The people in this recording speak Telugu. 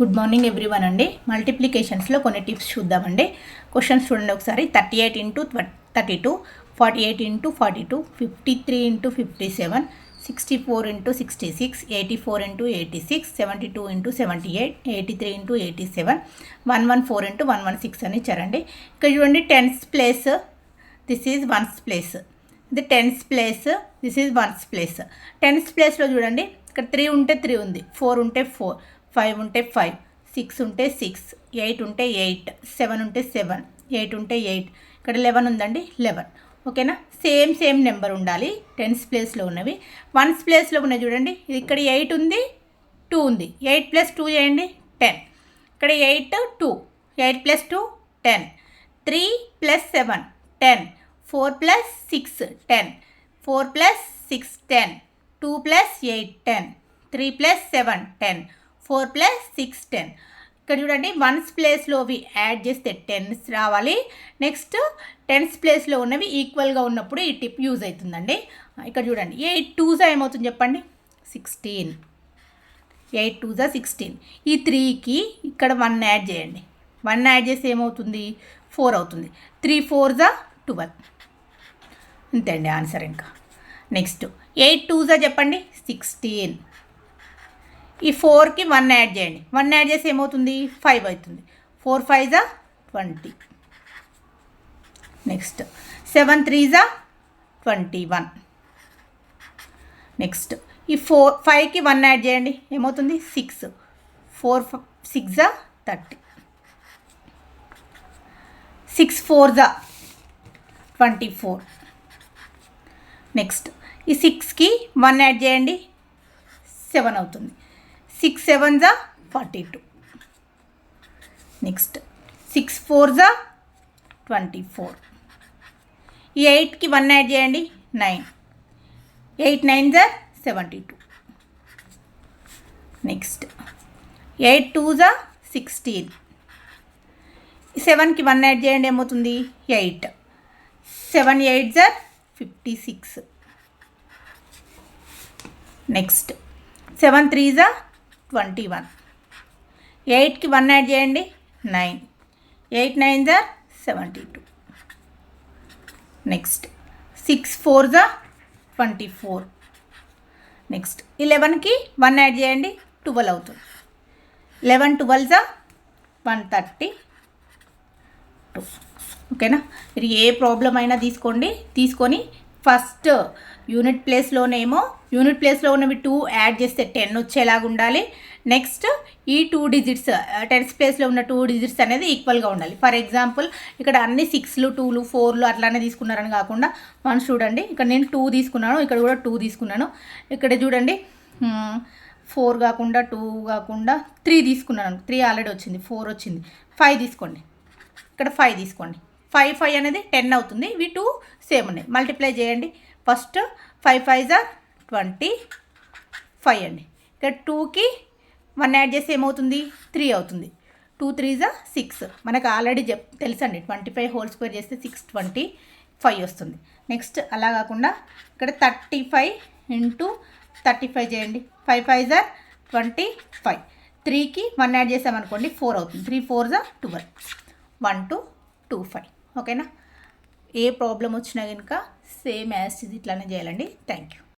గుడ్ మార్నింగ్ ఎవ్రీవన్ అండి. మల్టిప్లికేషన్స్లో కొన్ని టిప్స్ చూద్దామండి. క్వశ్చన్స్ చూడండి ఒకసారి. 38 into 32, 48 into 42, 53 into 57, 64 into 66, 84 into 86, 72 into 78, 83 into 87, 114 into 116 అని ఇచ్చారండి. ఇక్కడ చూడండి tens place, this is ones place. ఇది tens place, this is ones place. Tens ప్లేస్లో చూడండి ఇక్కడ 3 ఉంటే 3 ఉంది, 4 ఉంటే 4, 5 ఉంటే 5, 6 ఉంటే 6, 8 ఉంటే 8, 7 ఉంటే 7, 8 ఉంటే 8, ఇక్కడ 11 ఉందండి 11. ఓకేనా, సేమ్ నెంబర్ ఉండాలి టెన్స్ ప్లేస్లో ఉన్నవి. వన్స్ ప్లేస్లో ఉన్నాయి చూడండి, ఇది ఇక్కడ 8 ఉంది, 2 ఉంది, 8 + 2 చేయండి 10. ఇక్కడ 8 2, 8 + 2 10, 3 + 7 10, 4 + 6 10, 4 + 6 10, 2 + 8 10, 3 + 7 10, 4 + 6 10. ఇక్కడ చూడండి వన్స్ ప్లేస్లోవి యాడ్ చేస్తే టెన్స్ రావాలి. నెక్స్ట్ టెన్స్ ప్లేస్లో ఉన్నవి ఈక్వల్గా ఉన్నప్పుడు ఈ టిప్ యూజ్ అవుతుందండి. ఇక్కడ చూడండి 8 2s ఏమవుతుంది చెప్పండి, 16. 8 2s 16. ఈ 3కి ఇక్కడ 1 యాడ్ చేయండి. 1 యాడ్ చేస్తే ఏమవుతుంది, 4 అవుతుంది. 3 4s 12. అంతే అండి ఆన్సర్. ఇంకా నెక్స్ట్ 8 2s చెప్పండి 16. ఈ 4కి 1 యాడ్ చేయండి. 1 యాడ్ చేసి ఏమవుతుంది, 5 అవుతుంది. 4 5s 20. Next 7 3s 21. నెక్స్ట్ ఈ 5కి 1 యాడ్ చేయండి, ఏమవుతుంది 6. 4 6s 30. 6 4s 24. నెక్స్ట్ ఈ 6కి 1 యాడ్ చేయండి, 7 అవుతుంది. 6 7s 42. Next 6 4s 24. ఈ 8కి 1 యాడ్ చేయండి, 9. 8 9s 72. Next 8 2s 16. 7కి 1 యాడ్ చేయండి, ఏమవుతుంది 8. 7 8s 56. Next 7 3s 21. 8కి 1 యాడ్ చేయండి, 9. 8 9s 72. Next 6 4s 24. Next 11కి 1 add చేయండి, 12 అవుతుంది. 11 12s 132. ఓకేనా, మీరు ఏ ప్రాబ్లం అయినా తీసుకొని ఫస్ట్ యూనిట్ ప్లేస్లో ఉన్నవి 2 యాడ్ చేస్తే 10 వచ్చేలాగా ఉండాలి. నెక్స్ట్ ఈ 2 డిజిట్స్ టెన్స్ ప్లేస్లో ఉన్న 2 డిజిట్స్ అనేది ఈక్వల్గా ఉండాలి. ఫర్ ఎగ్జాంపుల్ ఇక్కడ అన్ని 6లు 2లు 4లు అట్లానే తీసుకున్నారని కాకుండా మనం చూడండి, ఇక్కడ నేను 2 తీసుకున్నాను, ఇక్కడ కూడా 2 తీసుకున్నాను. ఇక్కడ చూడండి 4 కాకుండా 2 కాకుండా 3 తీసుకున్నాను. 3 ఆల్రెడీ వచ్చింది, 4 వచ్చింది. 5 తీసుకోండి, ఇక్కడ 5 తీసుకోండి. 5 5 అనేది 10 అవుతుంది. ఇవి 2 సేమ్ ఉన్నాయి, మల్టిప్లై చేయండి. ఫస్ట్ 5 5s 25 అండి. ఇక్కడ 2కి 1 యాడ్ చేస్తే ఏమవుతుంది, 3 అవుతుంది. 2 3s 6. మనకు ఆల్రెడీ తెలుసండి, 25 హోల్ స్క్వేర్ చేస్తే 625 వస్తుంది. నెక్స్ట్ అలా కాకుండా ఇక్కడ 35 ఇంటూ 35 చేయండి. 5 5s 25. 3కి 1 యాడ్ చేసామనుకోండి 4 అవుతుంది. 3 4s 12. 1 2 2 5. ఓకేనా, ఏ ప్రాబ్లం వచ్చినా కనుక సేమ్ యాజ్ ఇట్లానే చేయాలండి. Thank you.